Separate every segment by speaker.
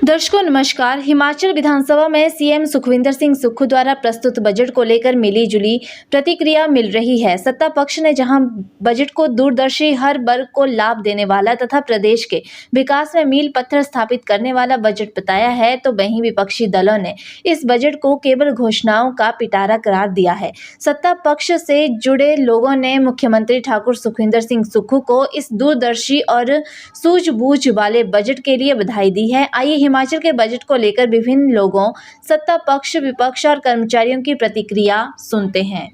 Speaker 1: दर्शकों नमस्कार। हिमाचल विधानसभा में सीएम सुखविंदर सिंह सुक्खू द्वारा प्रस्तुत बजट को लेकर मिली जुली प्रतिक्रिया मिल रही है। सत्ता पक्ष ने जहां बजट को दूरदर्शी हर वर्ग को लाभ देने वाला तथा प्रदेश के विकास में मील पत्थर स्थापित करने वाला बजट बताया है, तो वहीं विपक्षी दलों ने इस बजट को केवल घोषणाओं का पिटारा करार दिया है। सत्ता पक्ष से जुड़े लोगों ने मुख्यमंत्री ठाकुर सुखविंदर सिंह सुक्खू को इस दूरदर्शी और सूझबूझ वाले बजट के लिए बधाई दी है। आइए हिमाचल के बजट को लेकर विभिन्न लोगों, सत्ता पक्ष, विपक्ष और कर्मचारियों की प्रतिक्रिया सुनते हैं।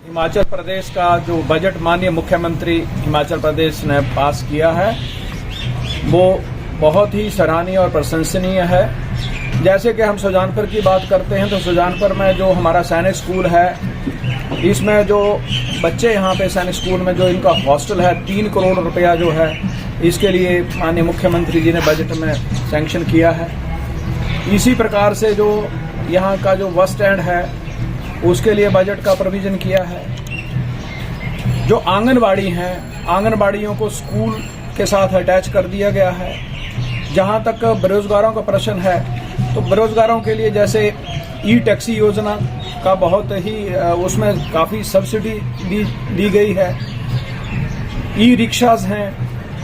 Speaker 2: हिमाचल प्रदेश का जो बजट माननीय मुख्यमंत्री हिमाचल प्रदेश ने पास किया है वो बहुत ही सराहनीय और प्रशंसनीय है। जैसे कि हम सुजानपुर की बात करते हैं तो सुजानपुर में जो हमारा सैनिक स्कूल है, इसमें जो बच्चे यहाँ पे सैनिक स्कूल में जो इनका हॉस्टल है 3 करोड़ रुपया जो है इसके लिए माननीय मुख्यमंत्री जी ने बजट में सैंक्शन किया है। इसी प्रकार से जो यहाँ का जो बस स्टैंड है उसके लिए बजट का प्रोविजन किया है। जो आंगनबाड़ी हैं, आंगनबाड़ियों को स्कूल के साथ अटैच कर दिया गया है। जहाँ तक बेरोजगारों का प्रश्न है तो बेरोजगारों के लिए जैसे ई टैक्सी योजना का बहुत ही उसमें काफ़ी सब्सिडी दी गई है। ई रिक्शाज हैं,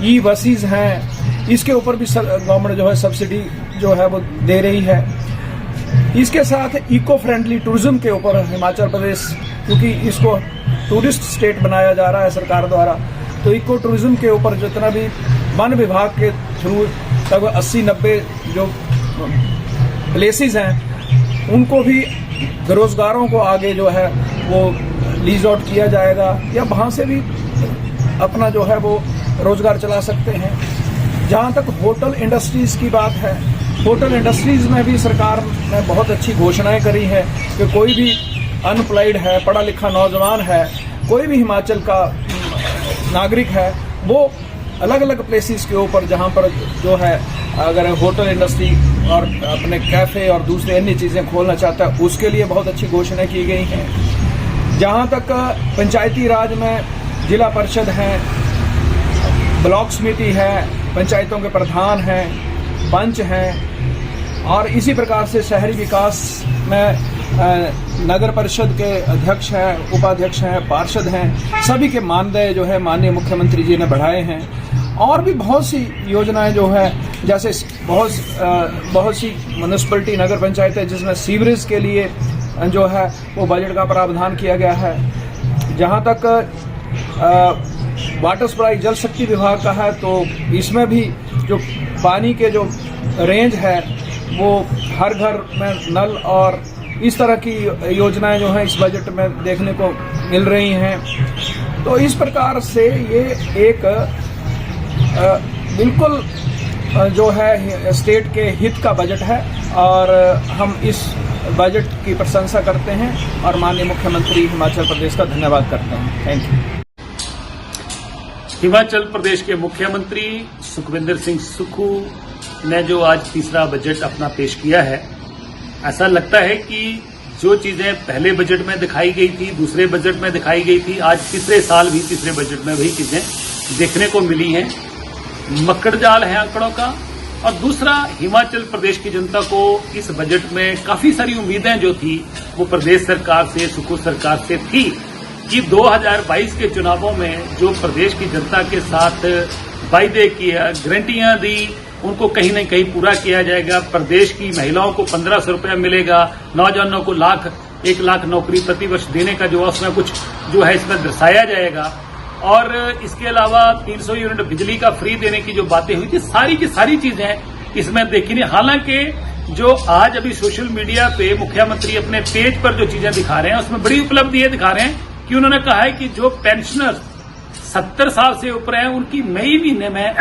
Speaker 2: ई बसेस हैं, इसके ऊपर भी गवर्नमेंट जो है सब्सिडी जो है वो दे रही है। इसके साथ इको फ्रेंडली टूरिज्म के ऊपर हिमाचल प्रदेश, क्योंकि इसको टूरिस्ट स्टेट बनाया जा रहा है सरकार द्वारा, तो इको टूरिज्म के ऊपर जितना भी वन विभाग के थ्रू तक 80-90 जो प्लेसेस हैं उनको भी बेरोजगारों को आगे जो है वो लीज आउट किया जाएगा या वहाँ से भी अपना जो है वो रोजगार चला सकते हैं। जहाँ तक होटल इंडस्ट्रीज की बात है, होटल इंडस्ट्रीज में भी सरकार ने बहुत अच्छी घोषणाएं करी हैं कि कोई भी अनएम्प्लॉयड है, पढ़ा लिखा नौजवान है, कोई भी हिमाचल का नागरिक है, वो अलग अलग प्लेसेस के ऊपर जहाँ पर जो है अगर होटल इंडस्ट्री और अपने कैफ़े और दूसरे अन्य चीज़ें खोलना चाहता है उसके लिए बहुत अच्छी घोषणाएं की गई हैं। जहाँ तक पंचायती राज में जिला परिषद हैं, ब्लॉक समिति है, पंचायतों के प्रधान हैं, पंच हैं और इसी प्रकार से शहरी विकास में नगर परिषद के अध्यक्ष हैं, उपाध्यक्ष हैं, पार्षद हैं, सभी के मानदेय जो है माननीय मुख्यमंत्री जी ने बढ़ाए हैं। और भी बहुत सी योजनाएं जो है जैसे बहुत सी म्यूनिसिपलिटी नगर पंचायत है जिसमें सीवरेज के लिए जो है वो बजट का प्रावधान किया गया है। जहाँ तक वाटर सप्लाई जल शक्ति विभाग का है तो इसमें भी जो पानी के जो रेंज है वो हर घर में नल और इस तरह की योजनाएं जो है इस बजट में देखने को मिल रही हैं। तो इस प्रकार से ये एक बिल्कुल जो है स्टेट के हित का बजट है और हम इस बजट की प्रशंसा करते हैं और माननीय मुख्यमंत्री हिमाचल प्रदेश का धन्यवाद करते हैं। Thank you.
Speaker 3: हिमाचल प्रदेश के मुख्यमंत्री सुखविंदर सिंह सुक्खू ने जो आज तीसरा बजट अपना पेश किया है, ऐसा लगता है कि जो चीजें पहले बजट में दिखाई गई थी, दूसरे बजट में दिखाई गई थी, आज तीसरे साल भी तीसरे बजट में वही चीजें देखने को मिली हैं। मक्कड़जाल है आंकड़ों का। और दूसरा, हिमाचल प्रदेश की जनता को इस बजट में काफी सारी उम्मीदें जो थी वो प्रदेश सरकार से, सुक्खू सरकार से थी कि 2022 के चुनावों में जो प्रदेश की जनता के साथ वायदे किया, गारंटियां दी, उनको कहीं न कहीं पूरा किया जाएगा। प्रदेश की महिलाओं को 1500 रुपया मिलेगा, नौजवानों को 1 लाख नौकरी प्रतिवर्ष देने का जो उसमें कुछ जो है इसमें दर्शाया जाएगा। और इसके अलावा 300 यूनिट बिजली का फ्री देने की जो बातें हुई थी, सारी की सारी चीजें इसमें देखी नहीं। हालांकि जो आज अभी सोशल मीडिया पे मुख्यमंत्री अपने पेज पर जो चीजें दिखा रहे हैं उसमें बड़ी उपलब्धि दिखा रहे हैं कि उन्होंने कहा है कि जो पेंशनर 70 साल से ऊपर हैं उनकी मई महीने में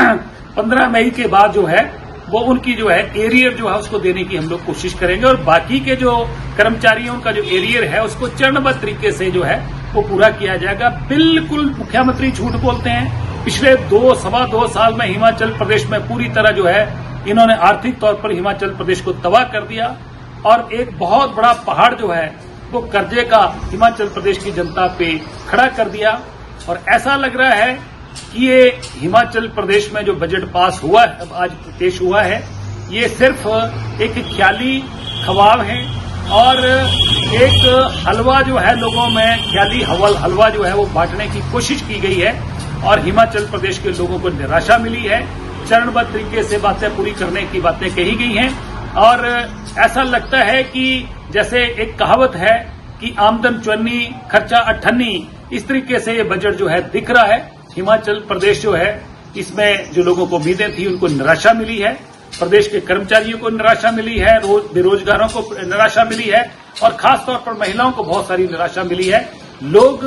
Speaker 3: 15 मई के बाद जो है वो उनकी जो है एरियर जो है उसको देने की हम लोग कोशिश करेंगे और बाकी के जो कर्मचारियों का जो एरियर है उसको चरणबद्ध तरीके से जो है वो पूरा किया जाएगा। बिल्कुल मुख्यमंत्री झूठ बोलते हैं। पिछले 2-2.25 साल में हिमाचल प्रदेश में पूरी तरह जो है इन्होंने आर्थिक तौर पर हिमाचल प्रदेश को तबाह कर दिया और एक बहुत बड़ा पहाड़ जो है वो कर्जे का हिमाचल प्रदेश की जनता पे खड़ा कर दिया। और ऐसा लग रहा है कि ये हिमाचल प्रदेश में जो बजट पास हुआ है, अब आज पेश हुआ है, ये सिर्फ एक ख्याली ख्वाब है और एक हलवा जो है लोगों में ख्याली हलवा जो है वो बांटने की कोशिश की गई है और हिमाचल प्रदेश के लोगों को निराशा मिली है। चरणबद्ध तरीके से बातें पूरी करने की बातें कही गई हैं और ऐसा लगता है कि जैसे एक कहावत है कि आमदन चवन्नी खर्चा अट्ठन्नी, इस तरीके से ये बजट जो है दिख रहा है। हिमाचल प्रदेश जो है इसमें जो लोगों को उम्मीदें थी उनको निराशा मिली है, प्रदेश के कर्मचारियों को निराशा मिली है, बेरोजगारों को निराशा मिली है और खास तौर पर महिलाओं को बहुत सारी निराशा मिली है। लोग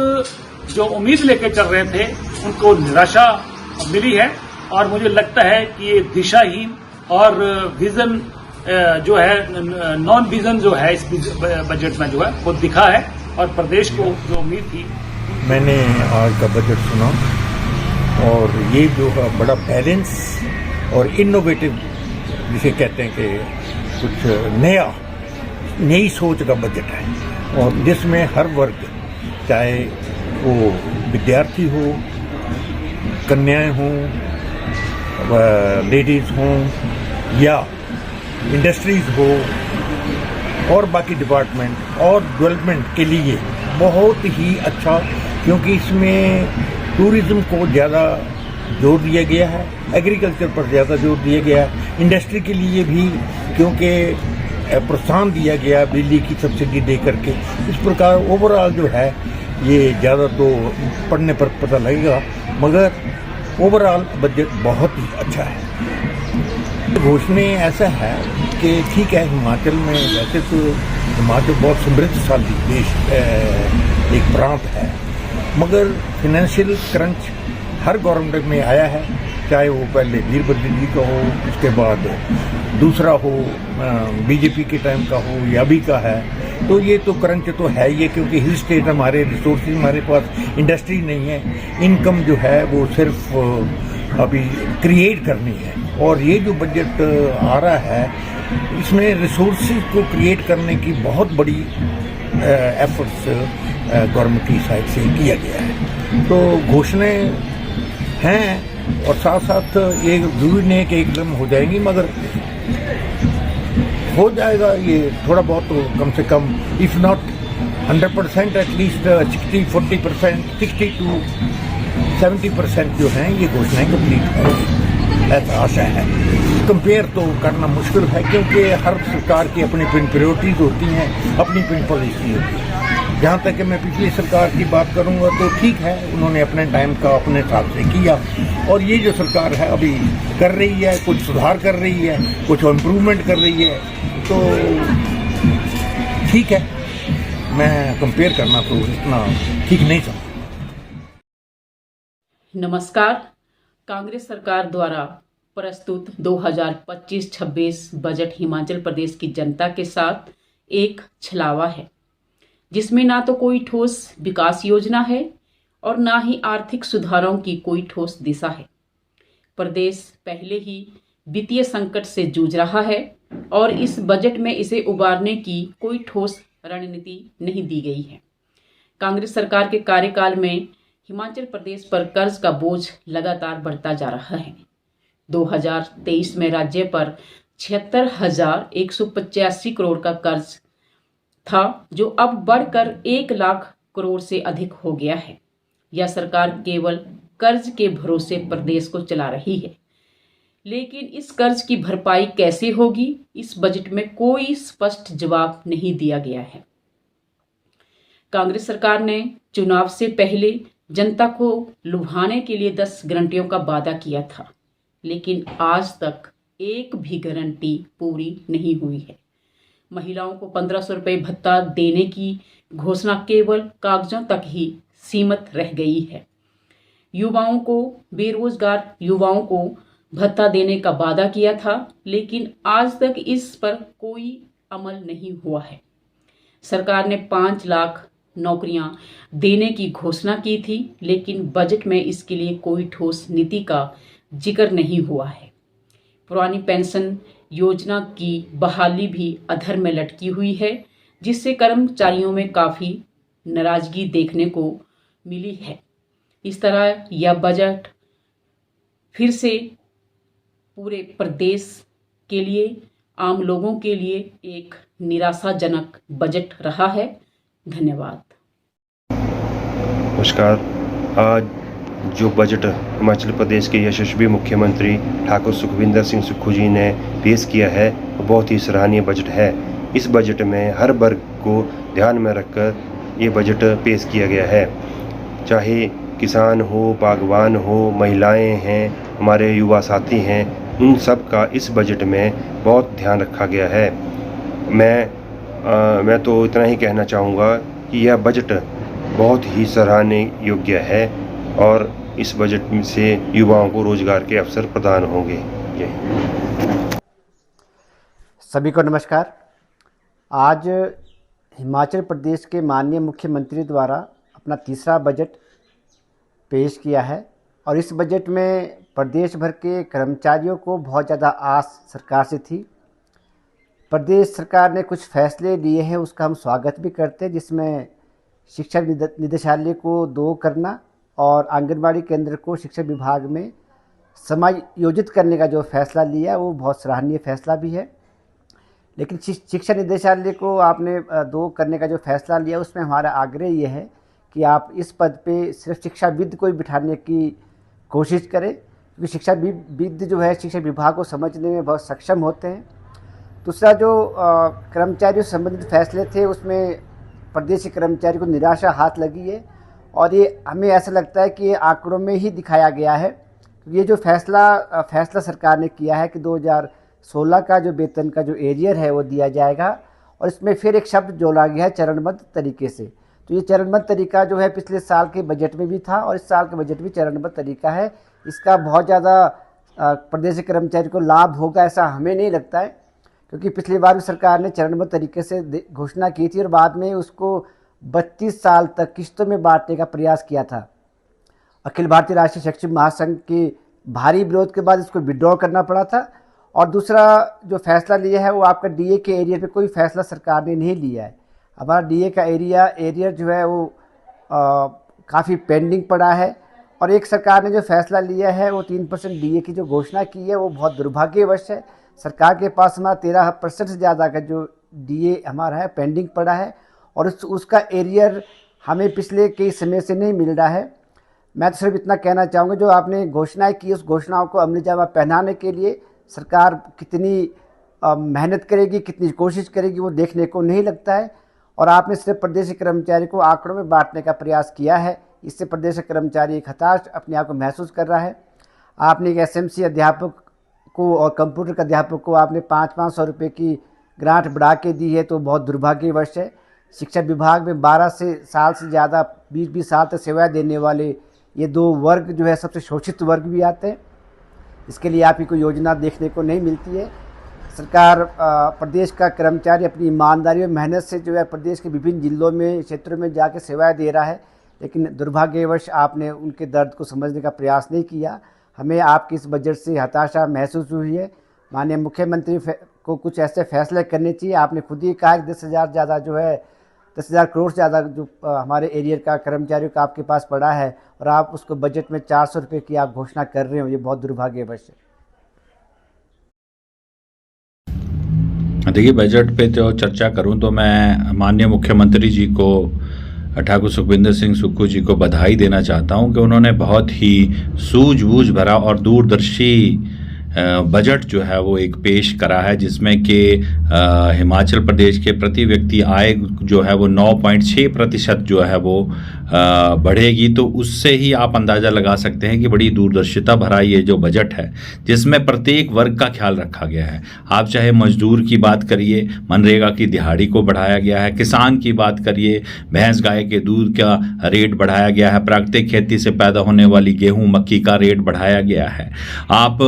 Speaker 3: जो उम्मीद लेके चल रहे थे उनको निराशा मिली है और मुझे लगता है कि ये दिशाहीन और विजन जो है नॉन विजन जो है इस बजट में जो है वो दिखा है और प्रदेश को जो उम्मीद थी।
Speaker 4: मैंने आज का बजट सुना और ये जो है बड़ा बैलेंस और इनोवेटिव जिसे कहते हैं कि कुछ नई सोच का बजट है और जिसमें हर वर्ग, चाहे वो विद्यार्थी हो, कन्याएं हों, लेडीज हों या इंडस्ट्रीज हो और बाकी डिपार्टमेंट और डेवलपमेंट के लिए बहुत ही अच्छा, क्योंकि इसमें टूरिज्म को ज़्यादा जोर दिया गया है, एग्रीकल्चर पर ज़्यादा जोर दिया गया है, इंडस्ट्री के लिए भी क्योंकि प्रोत्साहन दिया गया बिजली की सब्सिडी दे करके। इस प्रकार ओवरऑल जो है ये ज़्यादा तो पढ़ने पर पता लगेगा, मगर ओवरऑल बजट बहुत ही अच्छा है। घोषणा ऐसा है कि ठीक है, हिमाचल में वैसे तो हिमाचल बहुत समृद्धशाली देश एक प्रांत है, मगर फाइनेंशियल क्रंच हर गवर्नमेंट में आया है, चाहे वो पहले वीरभद्र जी का हो, उसके बाद दूसरा हो बीजेपी के टाइम का हो या अभी का है। तो ये तो क्रंच तो है ये, क्योंकि हिल स्टेट हमारे रिसोर्सेज, हमारे पास इंडस्ट्री नहीं है, इनकम जो है वो सिर्फ अभी क्रिएट करनी है। और ये जो बजट आ रहा है इसमें रिसोर्सेज को क्रिएट करने की बहुत बड़ी एफर्ट्स गवर्नमेंट की साइड से किया गया है। तो घोषणाएं हैं और साथ साथ ये जरूरी नहीं कि एकदम हो जाएंगी, मगर हो जाएगा ये थोड़ा बहुत, तो कम से come if not 100% at least 60-40%, 60 to 70% जो हैं ये घोषणाएं कंप्लीट होंगी, ऐसा आशा है। कंपेयर तो करना मुश्किल है क्योंकि हर सरकार की अपनी पिन प्रायोरिटीज होती हैं, अपनी पिन पॉलिसी होती है। जहाँ तक कि मैं पिछली सरकार की बात करूँगा तो ठीक है, उन्होंने अपने टाइम का अपने हिसाब से किया और ये जो सरकार है अभी कर रही है, कुछ सुधार कर रही है, कुछ इम्प्रूवमेंट कर रही है, तो ठीक है। मैं कंपेयर करना तो इतना ठीक नहीं समझता।
Speaker 5: नमस्कार। कांग्रेस सरकार द्वारा प्रस्तुत 2025-26 बजट हिमाचल प्रदेश की जनता के साथ एक छलावा है, जिसमें ना तो कोई ठोस विकास योजना है और ना ही आर्थिक सुधारों की कोई ठोस दिशा है। प्रदेश पहले ही वित्तीय संकट से जूझ रहा है और इस बजट में इसे उबारने की कोई ठोस रणनीति नहीं दी गई है। कांग्रेस सरकार के कार्यकाल में हिमाचल प्रदेश पर कर्ज का बोझ लगातार बढ़ता जा रहा है। 2023 में राज्य पर 76,185 करोड़ का कर्ज था, जो अब बढ़कर 1 लाख करोड़ से अधिक हो गया है। यह सरकार केवल कर्ज के भरोसे प्रदेश को चला रही है, लेकिन इस कर्ज की भरपाई कैसे होगी, इस बजट में कोई स्पष्ट जवाब नहीं दिया गया है। कांग्रेस सरकार ने चुनाव से पहले जनता को लुभाने के लिए 10 गारंटियों का वादा किया था, लेकिन आज तक एक भी गारंटी पूरी नहीं हुई है। महिलाओं को 1500 रुपये भत्ता देने की घोषणा केवल कागजों तक ही सीमित रह गई है। बेरोजगार युवाओं को भत्ता देने का वादा किया था, लेकिन आज तक इस पर कोई अमल नहीं हुआ है। सरकार ने 5 लाख नौकरियां देने की घोषणा की थी, लेकिन बजट में इसके लिए कोई ठोस नीति का जिक्र नहीं हुआ है। पुरानी पेंशन योजना की बहाली भी अधर में लटकी हुई है, जिससे कर्मचारियों में काफ़ी नाराजगी देखने को मिली है। इस तरह यह बजट फिर से पूरे प्रदेश के लिए, आम लोगों के लिए एक निराशाजनक बजट रहा है। धन्यवाद।
Speaker 6: नमस्कार। आज जो बजट हिमाचल प्रदेश के यशस्वी मुख्यमंत्री ठाकुर सुखविंदर सिंह सुक्खू जी ने पेश किया है वो बहुत ही सराहनीय बजट है। इस बजट में हर वर्ग को ध्यान में रखकर ये बजट पेश किया गया है। चाहे किसान हो, बागवान हो, महिलाएं हैं, हमारे युवा साथी हैं, उन सब का इस बजट में बहुत ध्यान रखा गया है। मैं तो इतना ही कहना चाहूँगा कि यह बजट बहुत ही सराहनीय योग्य है और इस बजट से युवाओं को रोजगार के अवसर प्रदान होंगे।
Speaker 7: सभी को नमस्कार। आज हिमाचल प्रदेश के माननीय मुख्यमंत्री द्वारा अपना तीसरा बजट पेश किया है और इस बजट में प्रदेश भर के कर्मचारियों को बहुत ज़्यादा आस सरकार से थी। प्रदेश सरकार ने कुछ फैसले लिए हैं, उसका हम स्वागत भी करते हैं, जिसमें शिक्षा निदेशालय को 2 करना और आंगनबाड़ी केंद्र को शिक्षा विभाग में समायोजित करने का जो फैसला लिया वो बहुत सराहनीय फैसला भी है। लेकिन शिक्षा निदेशालय को आपने 2 करने का जो फैसला लिया उसमें हमारा आग्रह ये है कि आप इस पद पे सिर्फ शिक्षाविद को ही बिठाने की कोशिश करें, क्योंकि शिक्षाविद जो है शिक्षा विभाग को समझने में बहुत सक्षम होते हैं। दूसरा जो कर्मचारियों से संबंधित फैसले थे उसमें प्रदेश के कर्मचारी को निराशा हाथ लगी है और ये हमें ऐसा लगता है कि ये आंकड़ों में ही दिखाया गया है। ये जो फैसला सरकार ने किया है कि 2016 का जो वेतन का जो एरियर है वो दिया जाएगा और इसमें फिर एक शब्द जोड़ा गया है चरणबद्ध तरीके से। तो ये चरणबद्ध तरीका जो है पिछले साल के बजट में भी था और इस साल के बजट में चरणबद्ध तरीका है। इसका बहुत ज़्यादा प्रदेश के कर्मचारी को लाभ होगा ऐसा हमें नहीं लगता है, क्योंकि पिछली बार भी सरकार ने चरणबद्ध तरीके से घोषणा की थी और बाद में उसको 32 साल तक किस्तों में बांटने का प्रयास किया था। अखिल भारतीय राष्ट्रीय शैक्षिक महासंघ के भारी विरोध के बाद इसको विड्रॉ करना पड़ा था। और दूसरा जो फैसला लिया है वो आपका डीए के एरियर पे कोई फैसला सरकार ने नहीं लिया है। हमारा डीए का एरियर जो है वो काफ़ी पेंडिंग पड़ा है और एक सरकार ने जो फैसला लिया है वो 3% डीए की जो घोषणा की है वो बहुत दुर्भाग्यवश है। सरकार के पास हमारा 13% से ज़्यादा का जो डीए हमारा है पेंडिंग पड़ा है और उसका एरियर हमें पिछले कई समय से नहीं मिल रहा है। मैं तो सिर्फ इतना कहना चाहूँगा, जो आपने घोषणाएं की उस घोषणाओं को अमली जामा पहनाने के लिए सरकार कितनी मेहनत करेगी, कितनी कोशिश करेगी वो देखने को नहीं लगता है। और आपने सिर्फ प्रदेश के कर्मचारी को आंकड़ों में बांटने का प्रयास किया है, इससे प्रदेश का कर्मचारी एक हताश अपने आप को महसूस कर रहा है। आपने एक एसएमसी अध्यापक को और कंप्यूटर के अध्यापक को आपने 500 रुपये की ग्रांट बढ़ा के दी है, तो बहुत दुर्भाग्यवश है। शिक्षा विभाग में 12 साल से ज़्यादा 20 साल तक सेवाएं देने वाले ये 2 वर्ग जो है सबसे शोषित वर्ग भी आते हैं। इसके लिए आपकी कोई योजना देखने को नहीं मिलती है। सरकार प्रदेश का कर्मचारी अपनी ईमानदारी और मेहनत से जो है प्रदेश के विभिन्न जिलों में क्षेत्रों में जाकर सेवाएं दे रहा है, लेकिन दुर्भाग्यवश आपने उनके दर्द को समझने का प्रयास नहीं किया। हमें आपकी इस बजट से हताशा महसूस हुई है। माननीय मुख्यमंत्री को कुछ ऐसे फैसले करने चाहिए। आपने खुद ही कहा कि 10,000 करोड़ से ज़्यादा जो हमारे एरियर का कर्मचारियों का आपके पास पड़ा है और आप उसको बजट में 400 रुपये की आप घोषणा कर रहे हो, ये बहुत दुर्भाग्यवश है।
Speaker 8: देखिए, बजट पे जो चर्चा करूं तो मैं माननीय मुख्यमंत्री जी को ठाकुर सुखविंदर सिंह सुक्खू जी को बधाई देना चाहता हूं कि उन्होंने बहुत ही सूझबूझ भरा और दूरदर्शी बजट जो है वो एक पेश करा है, जिसमें कि हिमाचल प्रदेश के प्रति व्यक्ति आय जो है वो 9.6% जो है वो बढ़ेगी। तो उससे ही आप अंदाज़ा लगा सकते हैं कि बड़ी दूरदर्शिता भरा ये जो बजट है, जिसमें प्रत्येक वर्ग का ख्याल रखा गया है। आप चाहे मजदूर की बात करिए, मनरेगा की दिहाड़ी को बढ़ाया गया है, किसान की बात करिए, भैंस गाय के दूध का रेट बढ़ाया गया है, प्राकृतिक खेती से पैदा होने वाली गेहूँ मक्की का रेट बढ़ाया गया है। आप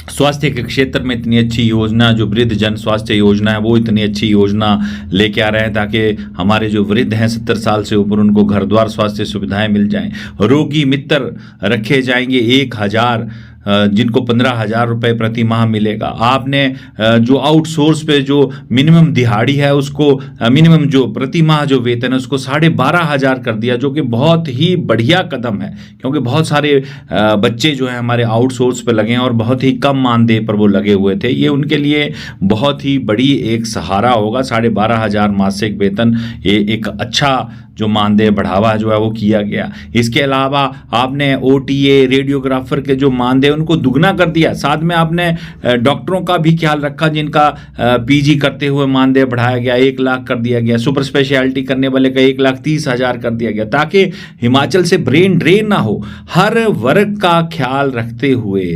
Speaker 8: स्वास्थ्य के क्षेत्र में इतनी अच्छी योजना, जो वृद्ध जन स्वास्थ्य योजना है, वो इतनी अच्छी योजना लेके आ रहे हैं ताकि हमारे जो वृद्ध हैं 70 साल से ऊपर, उनको घर द्वार स्वास्थ्य सुविधाएं मिल जाएं। रोगी मित्र रखे जाएंगे, 1000 जिनको 15,000 रुपये प्रति माह मिलेगा। आपने जो आउटसोर्स पे जो मिनिमम दिहाड़ी है उसको मिनिमम जो प्रति माह जो वेतन है उसको 12,500 कर दिया, जो कि बहुत ही बढ़िया कदम है, क्योंकि बहुत सारे बच्चे जो है हमारे आउटसोर्स पे लगे हैं और बहुत ही कम मानदेय पर वो लगे हुए थे। ये उनके लिए बहुत ही बड़ी एक सहारा होगा। 12,500 मासिक वेतन, ये एक अच्छा जो मानदेय बढ़ावा जो है वो किया गया। इसके अलावा आपने OTA रेडियोग्राफर के जो मानदेय उनको दुगना कर दिया। साथ में आपने डॉक्टरों का भी ख्याल रखा, जिनका PG करते हुए मानदेय बढ़ाया गया, 1 लाख कर दिया गया। सुपर स्पेशलिटी करने वाले का 1,30,000 कर दिया गया, ताकि हिमाचल से ब्रेन ड्रेन ना हो। हर वर्ग का ख्याल रखते हुए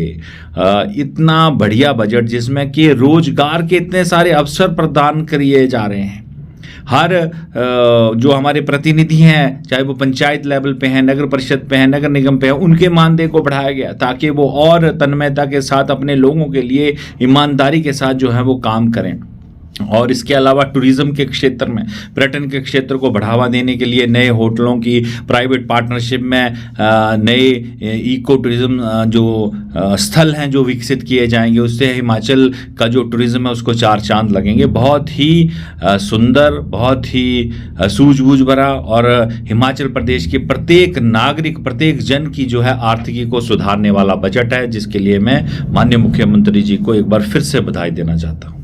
Speaker 8: इतना बढ़िया बजट, जिसमें कि रोजगार के इतने सारे अवसर प्रदान किए जा रहे हैं। हर जो हमारे प्रतिनिधि हैं, चाहे वो पंचायत लेवल पे हैं, नगर परिषद पे हैं, नगर निगम पे हैं, उनके मानदेय को बढ़ाया गया, ताकि वो और तन्मयता के साथ अपने लोगों के लिए ईमानदारी के साथ जो है वो काम करें। और इसके अलावा टूरिज्म के क्षेत्र में, पर्यटन के क्षेत्र को बढ़ावा देने के लिए नए होटलों की प्राइवेट पार्टनरशिप में नए इको टूरिज्म जो स्थल हैं जो विकसित किए जाएंगे, उससे हिमाचल का जो टूरिज्म है उसको 4 चांद लगेंगे। बहुत ही सुंदर, बहुत ही सूझबूझ भरा और हिमाचल प्रदेश के प्रत्येक नागरिक, प्रत्येक जन की जो है आर्थिकी को सुधारने वाला बजट है, जिसके लिए मैं माननीय मुख्यमंत्री जी को एक बार फिर से बधाई देना चाहता हूँ।